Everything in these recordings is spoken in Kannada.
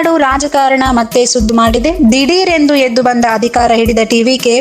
ತಮಿಳುನಾಡು ರಾಜಕಾರಣ ಮತ್ತೆ ಸುದ್ದು ಮಾಡಿದೆ. ದಿಢೀರ್ ಎಂದು ಎದ್ದು ಬಂದ ಅಧಿಕಾರ ಹಿಡಿದ ಟಿವಿಕೆ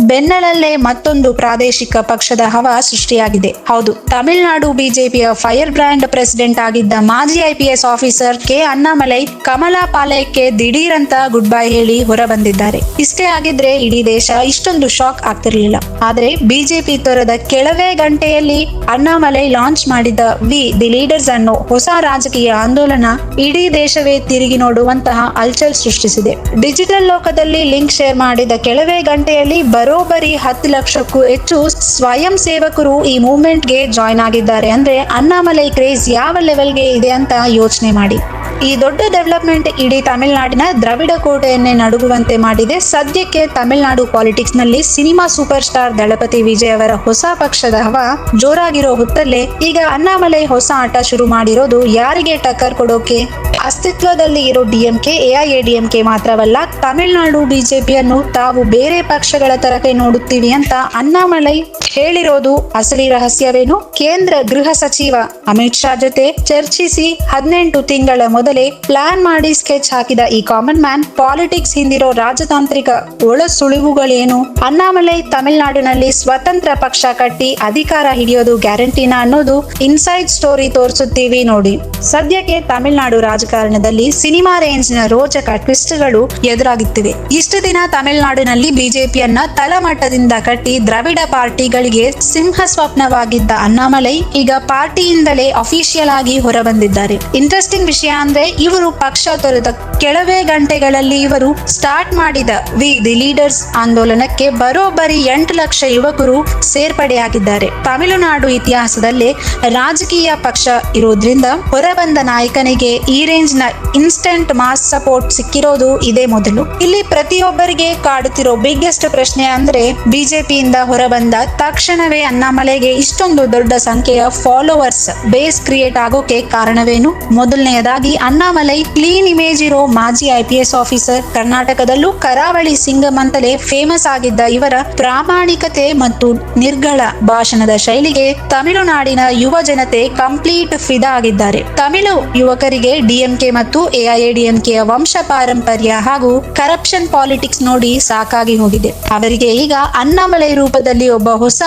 ಬೆನ್ನಲ್ಲೇ ಮತ್ತೊಂದು ಪ್ರಾದೇಶಿಕ ಪಕ್ಷದ ಹವಾ ಸೃಷ್ಟಿಯಾಗಿದೆ. ಹೌದು, ತಮಿಳುನಾಡು ಬಿಜೆಪಿಯ ಫೈರ್ ಬ್ರ್ಯಾಂಡ್ ಪ್ರೆಸಿಡೆಂಟ್ ಆಗಿದ್ದ ಮಾಜಿ ಐಪಿಎಸ್ ಆಫೀಸರ್ ಕೆ ಅಣ್ಣಾಮಲೈ ಕಮಲಾ ಪಾಲಯಕ್ಕೆ ದಿಢೀರ್ ಅಂತ ಗುಡ್ ಬೈ ಹೇಳಿ ಹೊರ ಬಂದಿದ್ದಾರೆ. ಇಷ್ಟೇ ಆಗಿದ್ರೆ ಇಡೀ ದೇಶ ಇಷ್ಟೊಂದು ಶಾಕ್ ಆಗ್ತಿರ್ಲಿಲ್ಲ. ಆದ್ರೆ ಬಿಜೆಪಿ ತೊರೆದ ಕೆಲವೇ ಗಂಟೆಯಲ್ಲಿ ಅಣ್ಣಾಮಲೈ ಲಾಂಚ್ ಮಾಡಿದ ದಿ ಲೀಡರ್ಸ್ ಅನ್ನೋ ಹೊಸ ರಾಜಕೀಯ ಆಂದೋಲನ ಇಡೀ ದೇಶವೇ ತಿರುಗಿ ನೋಡುವಂತಹ ಅಲ್ಚಲ್ ಸೃಷ್ಟಿಸಿದೆ. ಡಿಜಿಟಲ್ ಲೋಕದಲ್ಲಿ ಲಿಂಕ್ ಶೇರ್ ಮಾಡಿದ ಕೆಲವೇ ಗಂಟೆಯಲ್ಲಿ ಬರೋಬ್ಬರಿ 10 ಲಕ್ಷಕ್ಕೂ ಹೆಚ್ಚು ಸ್ವಯಂ ಸೇವಕರು ಈ ಮೂವ್ಮೆಂಟ್ಗೆ ಜಾಯ್ನ್ ಆಗಿದ್ದಾರೆ. ಅಂದ್ರೆ ಅಣ್ಣಾಮಲೈ ಕ್ರೇಜ್ ಯಾವ ಲೆವೆಲ್ಗೆ ಇದೆ ಅಂತ ಯೋಚನೆ ಮಾಡಿ. ಈ ದೊಡ್ಡ ಡೆವಲಪ್ಮೆಂಟ್ ಇಡೀ ತಮಿಳುನಾಡಿನ ದ್ರವಿಡ ಕೋಟೆಯನ್ನೇ ನಡುಗುವಂತೆ ಮಾಡಿದೆ. ಸದ್ಯಕ್ಕೆ ತಮಿಳುನಾಡು ಪಾಲಿಟಿಕ್ಸ್ ನಲ್ಲಿ ಸಿನಿಮಾ ಸೂಪರ್ ಸ್ಟಾರ್ ದಳಪತಿ ವಿಜಯ್ ಅವರ ಹೊಸ ಪಕ್ಷದ ಹವಾ ಜೋರಾಗಿರೋ ಹೊತ್ತಲ್ಲೇ ಈಗ ಅಣ್ಣಾಮಲೈ ಹೊಸ ಆಟ ಶುರು ಮಾಡಿರೋದು ಯಾರಿಗೆ ಟಕ್ಕರ್ ಕೊಡೋಕೆ? ಅಸ್ತಿತ್ವದಲ್ಲಿ ಇರೋ ಡಿಎಂಕೆ, ಎಐಎಡಿಎಂಕೆ ಮಾತ್ರವಲ್ಲ, ತಮಿಳುನಾಡು ಬಿಜೆಪಿಯನ್ನು ತಾವು ಬೇರೆ ಪಕ್ಷಗಳ ತರಕ್ಕೆ ನೋಡುತ್ತೀವಿ ಅಂತ ಅಣ್ಣಾಮಲೈ ಹೇಳಿರೋದು ಅಸಲಿ ರಹಸ್ಯವೇನು? ಕೇಂದ್ರ ಗೃಹ ಸಚಿವ ಅಮಿತ್ ಶಾ ಜೊತೆ ಚರ್ಚಿಸಿ 18 ತಿಂಗಳ ಮೊದಲೇ ಪ್ಲಾನ್ ಮಾಡಿ ಸ್ಕೆಚ್ ಹಾಕಿದ ಈ ಕಾಮನ್ ಮ್ಯಾನ್ ಪಾಲಿಟಿಕ್ಸ್ ಹಿಂದಿರೋ ರಾಜತಾಂತ್ರಿಕ ಒಳ ಸುಳಿವುಗಳೇನು? ಅಣ್ಣಾಮಲೈ ತಮಿಳುನಾಡಿನಲ್ಲಿ ಸ್ವತಂತ್ರ ಪಕ್ಷ ಕಟ್ಟಿ ಅಧಿಕಾರ ಹಿಡಿಯೋದು ಗ್ಯಾರಂಟಿನಾ ಅನ್ನೋದು ಇನ್ಸೈಡ್ ಸ್ಟೋರಿ ತೋರಿಸುತ್ತೀವಿ ನೋಡಿ. ಸದ್ಯಕ್ಕೆ ತಮಿಳುನಾಡು ರಾಜಕಾರಣದಲ್ಲಿ ಸಿನಿಮಾ ರೇಂಜ್ನ ರೋಚಕ ಟ್ವಿಸ್ಟ್ಗಳು ಎದುರಾಗುತ್ತಿವೆ. ಇಷ್ಟು ದಿನ ತಮಿಳುನಾಡಿನಲ್ಲಿ ಬಿಜೆಪಿಯನ್ನ ತಳಮಟ್ಟದಿಂದ ಕಟ್ಟಿ ದ್ರವಿಡ ಪಾರ್ಟಿಗಳಿಗೆ ಸಿಂಹ ಸ್ವಪ್ನವಾಗಿದ್ದ ಅಣ್ಣಾಮಲೈ ಈಗ ಪಾರ್ಟಿಯಿಂದಲೇ ಅಫಿಷಿಯಲ್ ಆಗಿ ಹೊರಬಂದಿದ್ದಾರೆ. ಇಂಟ್ರೆಸ್ಟಿಂಗ್ ವಿಷಯ ಅಂದ್ರೆ ಇವರು ಪಕ್ಷ ತೊರೆದ ಕೆಲವೇ ಗಂಟೆಗಳಲ್ಲಿ ಇವರು ಸ್ಟಾರ್ಟ್ ಮಾಡಿದ ದಿ ಲೀಡರ್ಸ್ ಆಂದೋಲನಕ್ಕೆ ಬರೋಬ್ಬರಿ 8 ಲಕ್ಷ ಯುವಕರು ಸೇರ್ಪಡೆಯಾಗಿದ್ದಾರೆ. ತಮಿಳುನಾಡು ಇತಿಹಾಸದಲ್ಲೇ ರಾಜಕೀಯ ಪಕ್ಷ ಇರೋದ್ರಿಂದ ಹೊರಬಂದ ನಾಯಕನಿಗೆ ಈ ರೇಂಜ್ ನ ಇನ್ಸ್ಟೆಂಟ್ ಮಾಸ್ ಸಪೋರ್ಟ್ ಸಿಕ್ಕಿರೋದು ಇದೇ ಮೊದಲು. ಇಲ್ಲಿ ಪ್ರತಿಯೊಬ್ಬರಿಗೆ ಕಾಡುತ್ತಿರೋ ಬಿಗ್ಗೆಸ್ಟ್ ಪ್ರಶ್ನೆ ಅಂದ್ರೆ ಬಿಜೆಪಿಯಿಂದ ಹೊರಬಂದ ತಕ್ಷಣವೇ ಅಣ್ಣಾಮಲೈಗೆ ಇಷ್ಟೊಂದು ದೊಡ್ಡ ಸಂಖ್ಯೆಯ ಫಾಲೋವರ್ಸ್ ಬೇಸ್ ಕ್ರಿಯೇಟ್ ಆಗೋಕೆ ಕಾರಣವೇನು? ಮೊದಲನೆಯದಾಗಿ ಅಣ್ಣಾಮಲೈ ಕ್ಲೀನ್ ಇಮೇಜ್ ಇರೋ ಮಾಜಿ ಐಪಿಎಸ್ ಆಫೀಸರ್. ಕರ್ನಾಟಕದಲ್ಲೂ ಕರಾವಳಿ ಸಿಂಗಂ ಅಂತಲೇ ಫೇಮಸ್ ಆಗಿದ್ದ ಇವರ ಪ್ರಾಮಾಣಿಕತೆ ಮತ್ತು ನಿರ್ಗಳ ಭಾಷಣದ ಶೈಲಿಗೆ ತಮಿಳುನಾಡಿನ ಯುವ ಜನತೆ ಕಂಪ್ಲೀಟ್ ಫಿದಾ ಆಗಿದ್ದಾರೆ. ತಮಿಳು ಯುವಕರಿಗೆ ಡಿಎಂಕೆ ಮತ್ತು ಎಐಎಡಿಎಂಕೆಯ ವಂಶ ಪಾರಂಪರ್ಯ ಹಾಗೂ ಕರಪ್ಷನ್ ಪಾಲಿಟಿಕ್ಸ್ ನೋಡಿ ಸಾಕಾಗಿ ಹೋಗಿದೆ. ಅವರಿಗೆ ಈಗ ಅಣ್ಣಾಮಲೈ ರೂಪದಲ್ಲಿ ಒಬ್ಬ ಹೊಸ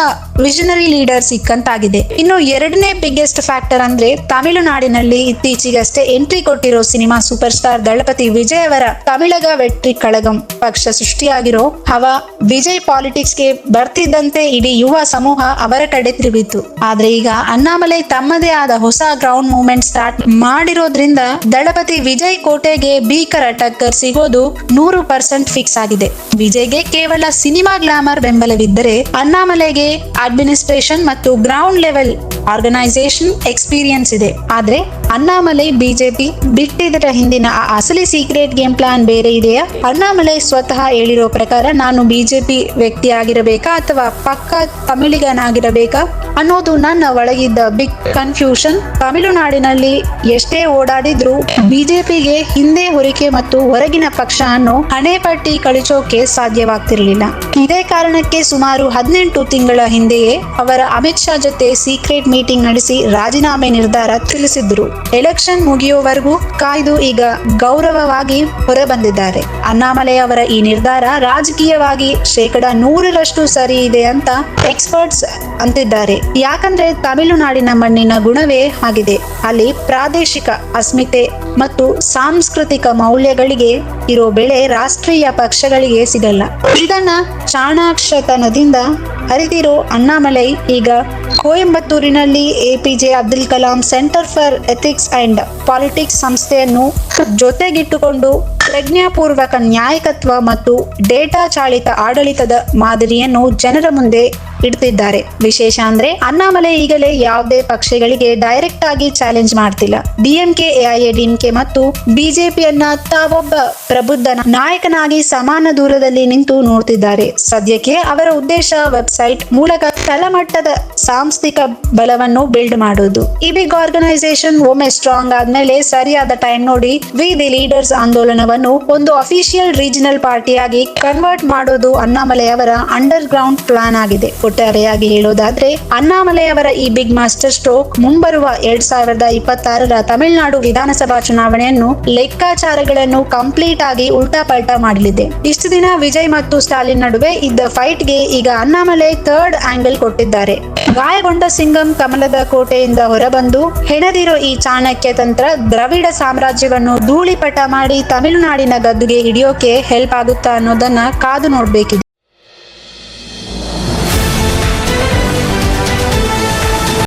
ವಿಷನರಿ ಲೀಡರ್ ಸಿಕ್ಕಂತಾಗಿದೆ. ಇನ್ನು ಎರಡನೇ ಬಿಗ್ಗೆಸ್ಟ್ ಫ್ಯಾಕ್ಟರ್ ಅಂದ್ರೆ ತಮಿಳುನಾಡಿನಲ್ಲಿ ಇತ್ತೀಚೆಗಷ್ಟೇ ಎಂಟ್ರಿ ಕೊಟ್ಟಿರೋ ಸಿನಿಮಾ ಸೂಪರ್ ಸ್ಟಾರ್ ದಳಪತಿ ವಿಜಯ್ ಅವರ ತಮಿಳಗ ವೆಟ್ರಿ ಕಳಗಂ ಪಕ್ಷ ಸೃಷ್ಟಿಯಾಗಿರೋ ಹವಾ ವಿಜಯ್ ಪಾಲಿಟಿಕ್ಸ್ಗೆ ಬರ್ತಿದ್ದಂತೆ ಇಡೀ ಯುವ ಸಮೂಹ ಅವರ ಕಡೆ ತಿರುಗಿತ್ತು. ಆದ್ರೆ ಈಗ ಅಣ್ಣಾಮಲೈ ತಮ್ಮದೇ ಆದ ಹೊಸ ಗ್ರೌಂಡ್ ಮೂವ್ಮೆಂಟ್ ಸ್ಟಾರ್ಟ್ ಮಾಡಿರೋದ್ರಿಂದ ದಳಪತಿ ವಿಜಯ್ ಕೋಟೆಗೆ ಭೀಕರ ಟಕ್ಕರ್ ಸಿಗೋದು 100% ಫಿಕ್ಸ್ ಆಗಿದೆ. ವಿಜಯ್ಗೆ ಕೇವಲ ಸಿನಿಮಾ ಗ್ಲಾಮರ್ ಬೆಂಬಲವಿದ್ದರೆ ಅಣ್ಣಾಮಲೈಗೆ ಅಡ್ಮಿನಿಸ್ಟ್ರೇಷನ್ ಮತ್ತು ಗ್ರೌಂಡ್ ಲೆವೆಲ್ ಆರ್ಗನೈಸೇಷನ್ ಎಕ್ಸ್ಪೀರಿಯನ್ಸ್ ಇದೆ. ಆದ್ರೆ ಅಣ್ಣಾಮಲೈ ಬಿಜೆಪಿ ಬಿಟ್ಟಿದ್ದರ ಹಿಂದಿನ ಆ ಅಸಲಿ ಸೀಕ್ರೆಟ್ ಗೇಮ್ ಪ್ಲಾನ್ ಬೇರೆ ಇದೆಯಾ? ಅಣ್ಣಾಮಲೈ ಸ್ವತಃ ಹೇಳಿರೋ ಪ್ರಕಾರ ನಾನು ಬಿಜೆಪಿ ವ್ಯಕ್ತಿ ಆಗಿರಬೇಕಾ ಅಥವಾ ಪಕ್ಕಾ ತಮಿಳಿಗನಾಗಿರಬೇಕಾ ಅನ್ನೋದು ನನ್ನ ಒಳಗಿದ್ದ ಬಿಗ್ ಕನ್ಫ್ಯೂಷನ್. ತಮಿಳುನಾಡಿನಲ್ಲಿ ಎಷ್ಟೇ ಓಡಾಡಿದ್ರು ಬಿಜೆಪಿಗೆ ಹಿಂದೆ ಹೊರಿಕೆ ಮತ್ತು ಹೊರಗಿನ ಪಕ್ಷ ಅನ್ನೋ ಹಣೆಪಟ್ಟಿ ಕಳಿಸೋಕೆ ಸಾಧ್ಯವಾಗ್ತಿರ್ಲಿಲ್ಲ. ಇದೇ ಕಾರಣಕ್ಕೆ ಸುಮಾರು 18 ತಿಂಗಳ ಹಿಂದೆಯೇ ಅವರ ಅಮಿತ್ ಶಾ ಜೊತೆ ಸೀಕ್ರೆಟ್ ಮೀಟಿಂಗ್ ನಡೆಸಿ ರಾಜೀನಾಮೆ ನಿರ್ಧಾರ ತಿಳಿಸಿದ್ರು. ಎಲೆಕ್ಷನ್ ಮುಗಿಯುವವರೆಗೂ ಕಾಯ್ದು ಈಗ ಗೌರವವಾಗಿ ಹೊರಬಂದಿದ್ದಾರೆ. ಅಣ್ಣಾಮಲೈ ಅವರ ಈ ನಿರ್ಧಾರ ರಾಜಕೀಯವಾಗಿ 100% ಸರಿ ಇದೆ ಅಂತ ಎಕ್ಸ್ಪರ್ಟ್ಸ್ ಅಂತಿದ್ದಾರೆ. ಯಾಕಂದ್ರೆ ತಮಿಳುನಾಡಿನ ಮಣ್ಣಿನ ಗುಣವೇ ಆಗಿದೆ. ಅಲ್ಲಿ ಪ್ರಾದೇಶಿಕ ಅಸ್ಮಿತೆ ಮತ್ತು ಸಾಂಸ್ಕೃತಿಕ ಮೌಲ್ಯಗಳಿಗೆ ಇರೋ ಬೆಲೆ ರಾಷ್ಟ್ರೀಯ ಪಕ್ಷಗಳಿಗೆ ಸಿಗಲ್ಲ. ಇದನ್ನ ಚಾಣಾಕ್ಷತನದಿಂದ ಅರಿತಿರೋ ಅಣ್ಣಾಮಲೈ ಈಗ ಕೊಯಂಬತ್ತೂರಿನಲ್ಲಿ APJ Abdul Kalam Centre for Ethics and Politics ಸಂಸ್ಥೆಯನ್ನು ಜೊತೆಗಿಟ್ಟುಕೊಂಡು ಪ್ರಜ್ಞಾಪೂರ್ವಕ ನ್ಯಾಯಕತ್ವ ಮತ್ತು ಡೇಟಾ ಚಾಲಿತ ಆಡಳಿತದ ಮಾದರಿಯನ್ನು ಜನರ ಮುಂದೆ ಇಡ್ತಿದ್ದಾರೆ. ವಿಶೇಷ ಅಂದ್ರೆ ಅಣ್ಣಾಮಲೈ ಈಗಲೇ ಯಾವುದೇ ಪಕ್ಷಗಳಿಗೆ ಡೈರೆಕ್ಟ್ ಆಗಿ ಚಾಲೆಂಜ್ ಮಾಡ್ತಿಲ್ಲ. ಡಿಎಂಕೆ, ಎಐಎಡಿಎಂಕೆ ಮತ್ತು ಬಿಜೆಪಿಯನ್ನ ತಾವೊಬ್ಬ ಪ್ರಬುದ್ಧ ನಾಯಕನಾಗಿ ಸಮಾನ ದೂರದಲ್ಲಿ ನಿಂತು ನೋಡ್ತಿದ್ದಾರೆ. ಸದ್ಯಕ್ಕೆ ಅವರ ಉದ್ದೇಶ ವೆಬ್ಸೈಟ್ ಮೂಲಕ ತಳಮಟ್ಟದ ಸಾಂಸ್ಥಿಕ ಬಲವನ್ನು ಬಿಲ್ಡ್ ಮಾಡೋದು. ಈ ಬಿಗ್ ಆರ್ಗನೈಸೇಷನ್ ಒಮ್ಮೆ ಸ್ಟ್ರಾಂಗ್ ಆದ್ಮೇಲೆ ಸರಿಯಾದ ಟೈಮ್ ನೋಡಿ ವಿ ದಿ ಲೀಡರ್ಸ್ ಆಂದೋಲನವನ್ನು ಒಂದು ಅಫಿಷಿಯಲ್ ರೀಜನಲ್ ಪಾರ್ಟಿಯಾಗಿ ಕನ್ವರ್ಟ್ ಮಾಡೋದು ಅಣ್ಣಾಮಲೈಯವರ ಅಂಡರ್ ಗ್ರೌಂಡ್ ಪ್ಲಾನ್ ಆಗಿದೆ. ಒಟ್ಟಾರೆಯಾಗಿ ಹೇಳೋದಾದ್ರೆ ಅಣ್ಣಾಮಲೈಯವರ ಈ ಬಿಗ್ ಮಾಸ್ಟರ್ ಸ್ಟ್ರೋಕ್ ಮುಂಬರುವ 2026ರ ತಮಿಳುನಾಡು ವಿಧಾನಸಭಾ ಚುನಾವಣೆಯನ್ನು ಲೆಕ್ಕಾಚಾರಗಳನ್ನು ಕಂಪ್ಲೀಟ್ ಆಗಿ ಉಲ್ಟಾ ಪಲ್ಟಾ ಮಾಡಲಿದೆ. ಇಷ್ಟು ದಿನ ವಿಜಯ್ ಮತ್ತು ಸ್ಟಾಲಿನ್ ನಡುವೆ ಇದ್ದ ಫೈಟ್ಗೆ ಈಗ ಅಣ್ಣಾಮಲೈ ಥರ್ಡ್ ಆಂಗಲ್ ಕೊಟ್ಟಿದ್ದಾರೆ. ಗಾಯಗೊಂಡ ಸಿಂಗಂ ಕಮಲದ ಕೋಟೆಯಿಂದ ಹೊರಬಂದು ಹೆಣದಿರೋ ಈ ಚಾಣಕ್ಯ ತಂತ್ರ ದ್ರವಿಡ ಸಾಮ್ರಾಜ್ಯವನ್ನು ಧೂಳಿಪಟ ಮಾಡಿ ತಮಿಳುನಾಡಿನ ಗದ್ದುಗೆ ಹಿಡಿಯೋಕೆ ಹೆಲ್ಪ್ ಆಗುತ್ತಾ ಅನ್ನೋದನ್ನ ಕಾದು ನೋಡ್ಬೇಕಿದೆ.